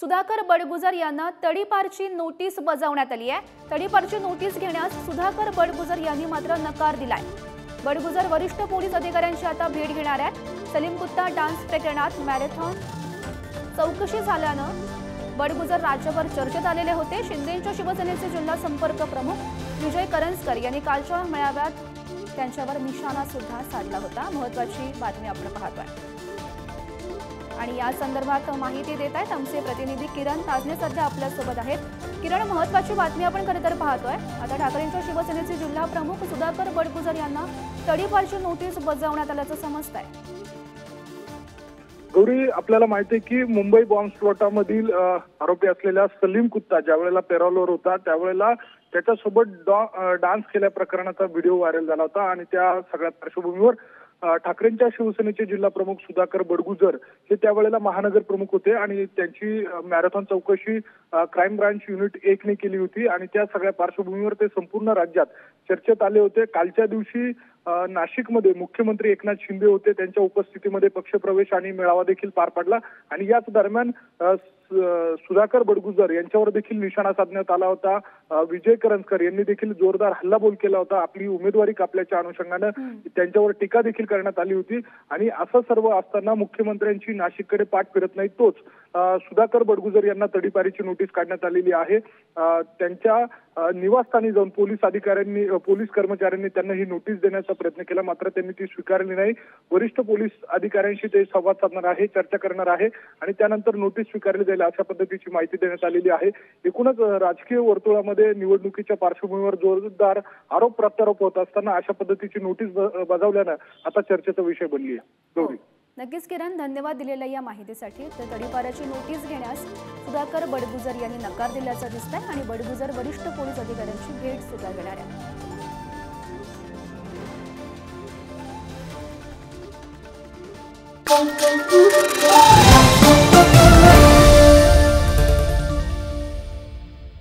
सुधाकर बडगुजर यांना तडीपारची नोटीस बजावण्यात आली आहे। तडीपारची नोटीस घेण्यास सुधाकर बडगुजर यांनी मात्र नकार दिलाय। बडगुजर वरिष्ठ पोलीस अधिकाऱ्यांची आता भेट घेणार आहेत। सलीम कुत्ता डान्स प्रकरणात मॅरेथॉन चौकशी झाल्यानं बडगुजर राज्यभर चर्चेत आलेले होते। शिंदेंच्या शिवसेनेचे जिल्हा संपर्क प्रमुख विजय करंजकर यांनी कालच्या मेळाव्यात त्यांच्यावर निशाणा सुद्धा साधला होता। महत्त्वाची बातमी आपण पाहतोय आणि या संदर्भात माहिती देत आहेत आमचे प्रतिनिधी किरण ताजने सध्या आपल्या सोबत आहेत। किरण, महत्त्वाची बातमी आपण खरं तर पाहतोय। आता ठाकरेंच्या शिवसेनेचे जिल्हा प्रमुख सुधाकर बडगुजर यांना तडीपारची नोटीस बजावण्यात आल्याचं समजतंय। गौरी, आपल्याला माहिती आहे की मुंबई बॉम्बस्फोटामधील आरोपी असलेला सलीम कुत्ता ज्यावेळेला पॅरोलवर होता त्यावेळेला त्याच्यासोबत डान्स केल्या प्रकरणाचा व्हिडिओ व्हायरल झाला होता आणि त्या सगळ्या पार्श्वभूमीवर ठाकरेंच्या शिवसेनेचे जिल्हा प्रमुख सुधाकर बडगुजर हे त्यावेळेला महानगर प्रमुख होते आणि त्यांची मॅरेथॉन चौकशी क्राईम ब्रांच युनिट 1 ने केली होती आणि त्या सगळ्या पार्श्वभूमीवर ते संपूर्ण राज्यात चर्चेत आले होते। कालच्या दिवशी नाशिकमध्ये मुख्यमंत्री एकनाथ शिंदे होते, त्यांच्या उपस्थितीमध्ये पक्षप्रवेश आणि मेळावा देखील पार पडला आणि याच दरम्यान सुधाकर बडगुजर यांच्यावर देखील निशाणा साधण्यात आला होता। विजय करंजकर यांनी देखील जोरदार हल्लाबोल केला होता। आपली उमेदवारी कापल्याच्या अनुषंगाने त्यांच्यावर टीका देखील करण्यात आली होती आणि असं सर्व असताना मुख्यमंत्र्यांची नाशिककडे पाठ फिरत नाही तोच सुधाकर बडगुजर यांना तडीपारीची नोटीस काढण्यात आलेली आहे। त्यांच्या निवासस्थानी जाऊन पोलीस कर्मचाऱ्यांनी त्यांना ही नोटीस देण्याचा प्रयत्न केला, मात्र त्यांनी ती स्वीकारली नाही। वरिष्ठ पोलीस अधिकाऱ्यांशी ते संवाद साधणार आहे, चर्चा करणार आहे आणि त्यानंतर नोटीस स्वीकारली जाईल अशा पद्धतीची माहिती देण्यात आलेली आहे। एकूणच राजकीय वर्तुळामध्ये निवडणुकीच्या पार्श्वभूमीवर जोरदार आरोप प्रत्यारोप होत असताना अशा पद्धतीची नोटीस बजावल्यानं आता चर्चेचा विषय बनली आहे। गौरी, नक्कीच किरण, धन्यवाद दिलेल्या या माहितीसाठी। तर तडीपाराची नोटीस घेण्यास सुधाकर बडगुजर यांनी नकार दिल्याचं दिसतंय आणि बडगुजर वरिष्ठ पोलीस अधिकाऱ्यांची भेट सुद्धा घेणार आहे।